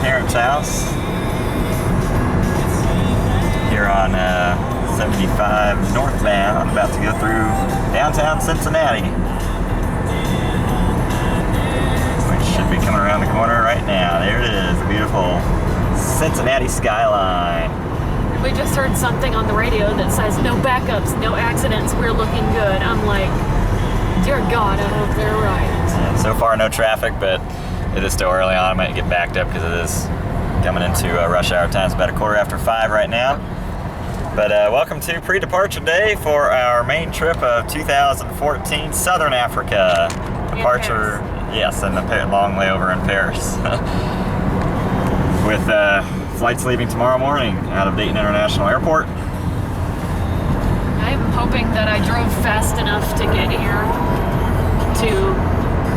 parents' house here on 75 northbound, about to go through downtown Cincinnati, which should be coming around the corner right now. There it is, the beautiful Cincinnati skyline. We just heard something on the radio that says no backups, no accidents, we're looking good. I'm like, dear God, I hope they're right. And so far, no traffic, but it is still early on. I might get backed up because it is coming into rush hour time. It's about 5:15 right now. But welcome to pre-departure day for our main trip of 2014, Southern Africa. Departure, yes, and the long layover in Paris. With flights leaving tomorrow morning out of Dayton International Airport. I'm hoping that I drove fast enough to get here to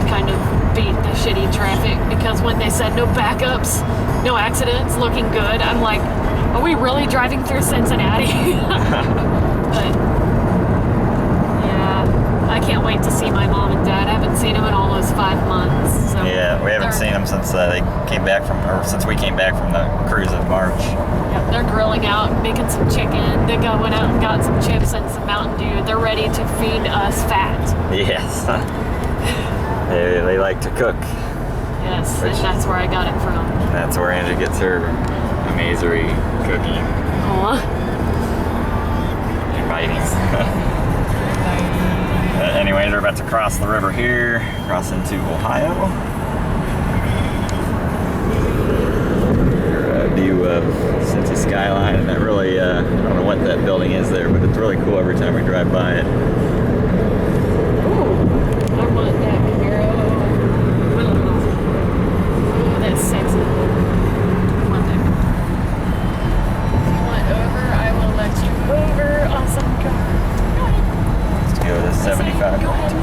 kind of beat the shitty traffic, because when they said no backups, no accidents, looking good, I'm like, are we really driving through Cincinnati? But yeah, I can't wait to see my mom and dad. I haven't seen them in almost 5 months. So yeah, we haven't seen them since they came back from, or since we came back from the cruise in March. Yep, they're grilling out, making some chicken. They went out and got some chips and some Mountain Dew. They're ready to feed us fat. Yes. They like to cook. Yes, and that's where I got it from. That's where Angie gets her amazery cooking. Aw. Inviting. Anyway, they're about to cross the river here, cross into Ohio. Your view of Cincy skyline, and that really, I don't know what that building is there, but it's really cool every time we drive by it. Ooh, I want that Camaro. Ooh, that's sexy. I want that. If you want over, I will let you over. Awesome car. Go ahead. Let's go to 75. Go ahead.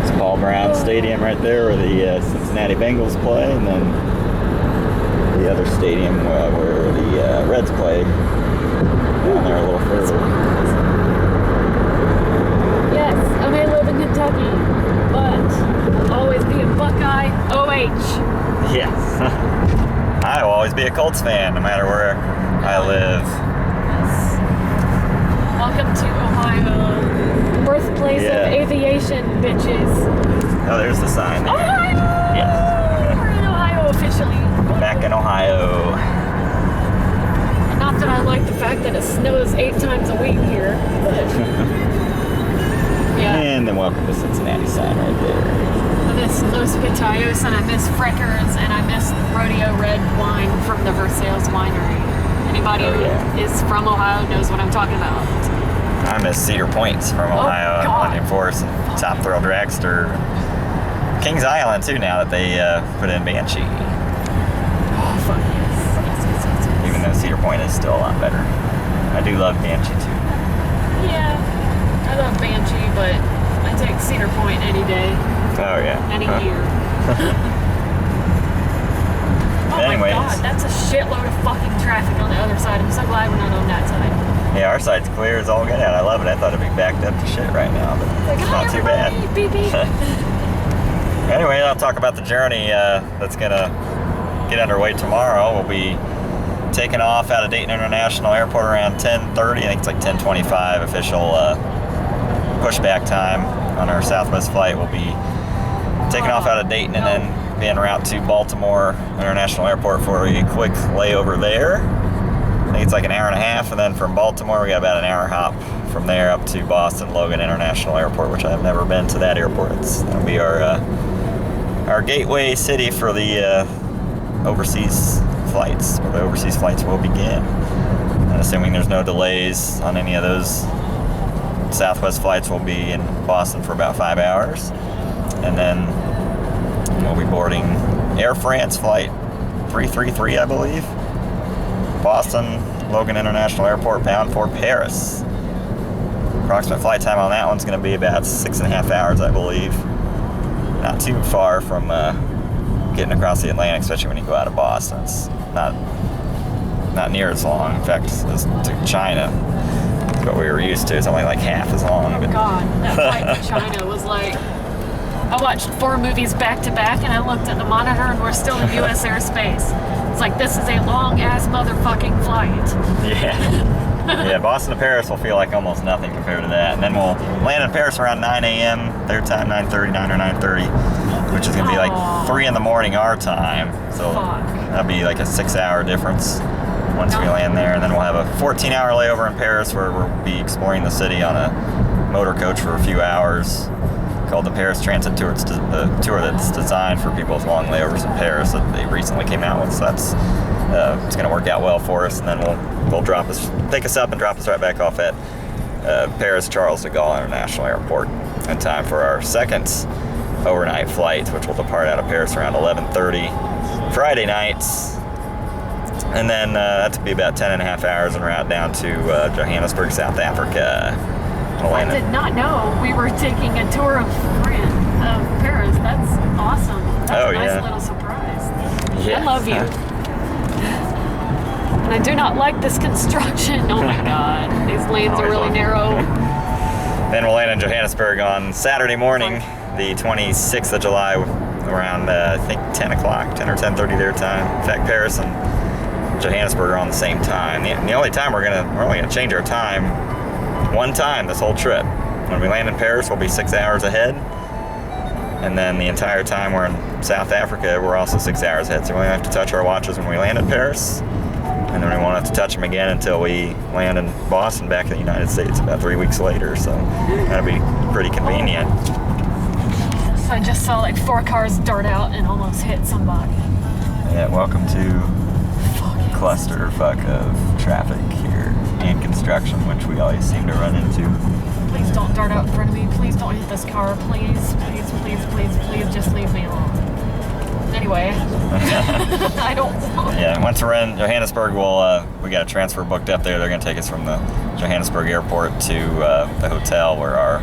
It's Paul Brown Stadium right there where the Cincinnati Bengals play, and then the other stadium where the Reds play down there a little further. Yes, I may live in Kentucky, but I'll always be a Buckeye OH. Yes. I will always be a Colts fan, no matter where I live. Yes. Welcome to Ohio, birthplace of aviation, bitches. Oh, there's the sign there. Ohio! Yes. We're in Ohio officially. Back in Ohio. Not that I like the fact that it snows 8 times a week here, but yeah. And then welcome to Cincinnati sign right there. I miss Los Pitayos, and I miss Freckers, and I miss Rodeo Red wine from the Versailles Winery. Anybody who is from Ohio knows what I'm talking about. I miss Cedar Points from Ohio and London Forest and Top Thrill Dragster. Kings Island too, now that they put in Banshee. Oh, fuck yes. Yes. Even though Cedar Point is still a lot better. I do love Banshee too. Yeah, I love Banshee, but I take Cedar Point any day. Oh yeah. Any year. Oh Anyways. my God, that's a shitload of fucking traffic on the other side. I'm so glad we're not on that side. Yeah, our side's clear as all get out. I love it. I thought it'd be backed up to shit right now, but it's not too bad. Beep, beep. Anyway, I'll talk about the journey that's gonna get underway tomorrow. We'll be taking off out of Dayton International Airport around 10:30. I think it's like 10:25 official pushback time on our Southwest flight. We'll be taking off out of Dayton and then be en route to Baltimore International Airport for a quick layover there. I think it's like an hour and a half, and then from Baltimore we got about an hour hop from there up to Boston Logan International Airport, which I've never been to that airport. That'll be our gateway city for the overseas flights, where the overseas flights will begin. And assuming there's no delays on any of those Southwest flights, we'll be in Boston for about 5 hours, and then we'll be boarding Air France flight 333, I believe. Boston Logan International Airport, bound for Paris. Approximate flight time on that one's going to be about 6.5 hours, I believe. Not too far from getting across the Atlantic, especially when you go out of Boston. It's not near as long. In fact, as to China. what we were used to. It's only like half as long. Oh But God, that flight to China was like, I watched 4 movies back to back and I looked at the monitor and we're still in US airspace. It's like, this is a long ass motherfucking flight. yeah. Yeah, Boston to Paris will feel like almost nothing compared to that. And then we'll land in Paris around 9 a.m. their time, 9:30, 9 or 9:30, which is going to be like 3 in the morning our time. So that'll be like a 6-hour difference once we land there. And then we'll have a 14-hour layover in Paris where we'll be exploring the city on a motor coach for a few hours called the Paris Transit Tour. It's a tour that's designed for people with long layovers in Paris that they recently came out with. So that's it's going to work out well for us. And then they'll pick us up and drop us right back off at Paris Charles de Gaulle International Airport in time for our second overnight flight, which will depart out of Paris around 11:30 Friday nights. And then that's be about 10 and a half hours en route down to Johannesburg, South Africa. I did not know we were taking a tour of Paris. That's awesome. That's a nice little surprise. Yeah. I love you. And I do not like this construction. Oh my God. These lanes are really narrow. Then we'll land in Johannesburg on Saturday morning, the 26th of July, around I think 10 o'clock, 10 or 10:30 their time. In fact, Paris and Johannesburg are on the same time. The only time we're only gonna change our time one time this whole trip. When we land in Paris, we'll be 6 hours ahead. And then the entire time we're in South Africa, we're also 6 hours ahead. So we only have to touch our watches when we land in Paris. And then we won't have to touch them again until we land in Boston back in the United States about 3 weeks later. So that'll be pretty convenient. So I just saw like 4 cars dart out and almost hit somebody. Yeah, welcome to clusterfuck of traffic here and construction, which we always seem to run into. Please don't dart out in front of me. Please don't hit this car. Please, please, please, please, please just leave me alone. Anyway, I don't want. Yeah, once we're in Johannesburg, we got a transfer booked up there. They're going to take us from the Johannesburg airport to the hotel where our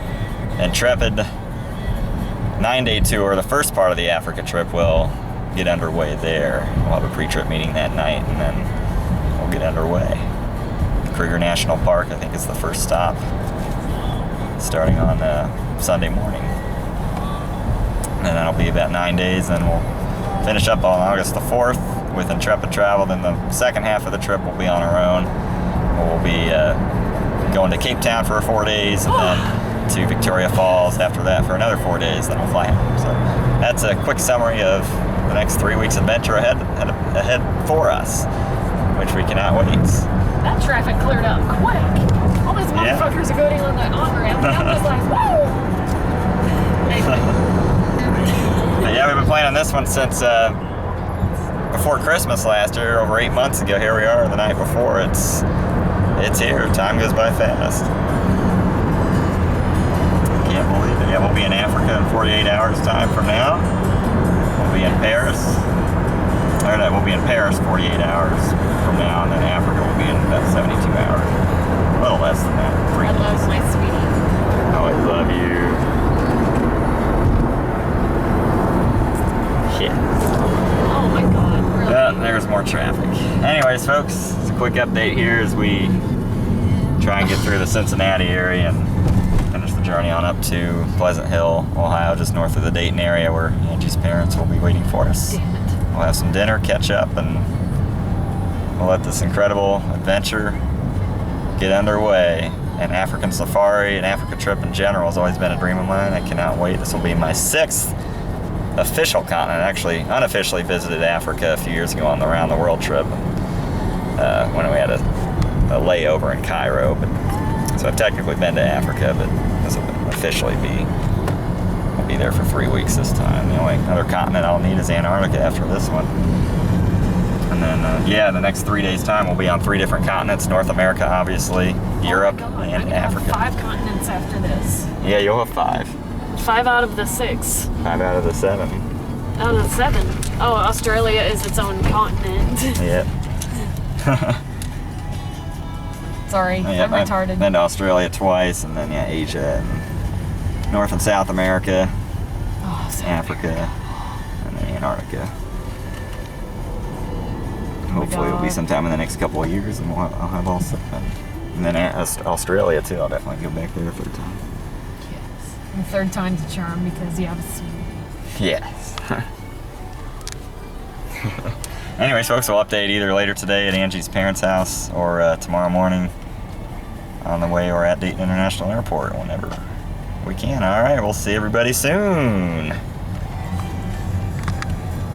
intrepid 9-day tour, the first part of the Africa trip, will get underway there. We'll have a pre-trip meeting that night, and then we'll get underway. Kruger National Park, I think, is the first stop, starting on Sunday morning. And then that'll be about 9 days, and we'll finish up on August the 4th with Intrepid Travel. Then the second half of the trip will be on our own. We'll be going to Cape Town for 4 days, and then to Victoria Falls after that for another 4 days, then we'll fly home. So that's a quick summary of the next 3 weeks adventure ahead for us, which we cannot wait. That traffic cleared up quick. All these motherfuckers are going on that on-ramp, and I'm just like, whoa! But yeah, we've been planning this one since before Christmas last year, over 8 months ago. Here we are the night before. It's here. Time goes by fast. Can't believe it. Yeah, we'll be in Africa in 48 hours time from now. We'll be in Paris. Or no, we'll be in Paris 48 hours from now, and then Africa will be in about 72 hours. A little less than that. I love my sweetie. Oh, I love you. Shit. Oh my God, really? There's more traffic. Anyways, folks, it's a quick update here as we try and get through the Cincinnati area and finish the journey on up to Pleasant Hill, Ohio, just north of the Dayton area where Angie's parents will be waiting for us. Damn it. We'll have some dinner, catch up, and we'll let this incredible adventure get underway. An African safari, an Africa trip in general has always been a dream of mine. I cannot wait. This will be my 6th official continent. I actually unofficially visited Africa a few years ago on the Around the World trip when we had a layover in Cairo. So I've technically been to Africa, but this will officially I'll be there for 3 weeks this time. The only other continent I'll need is Antarctica after this one. And then, the next 3 days' time, we'll be on 3 different continents. North America, obviously, Europe, and Africa. Have 5 continents after this. Yeah, you'll have 5. 5 out of the 6. 5 out of the 7. Out of the 7. Oh, Australia is its own continent. Yep. Sorry, Yeah, I'm retarded. I've been to Australia twice, and then, Asia, and North and South America, Africa, and then Antarctica. Hopefully it'll be sometime in the next couple of years, and I'll have all 7. And then Australia too. I'll definitely go back there a third time. Yes. The third time's a charm because you have a smoothie. Yes. Anyways, folks, we'll update either later today at Angie's parents' house or tomorrow morning on the way or at Dayton International Airport whenever we can. All right, we'll see everybody soon.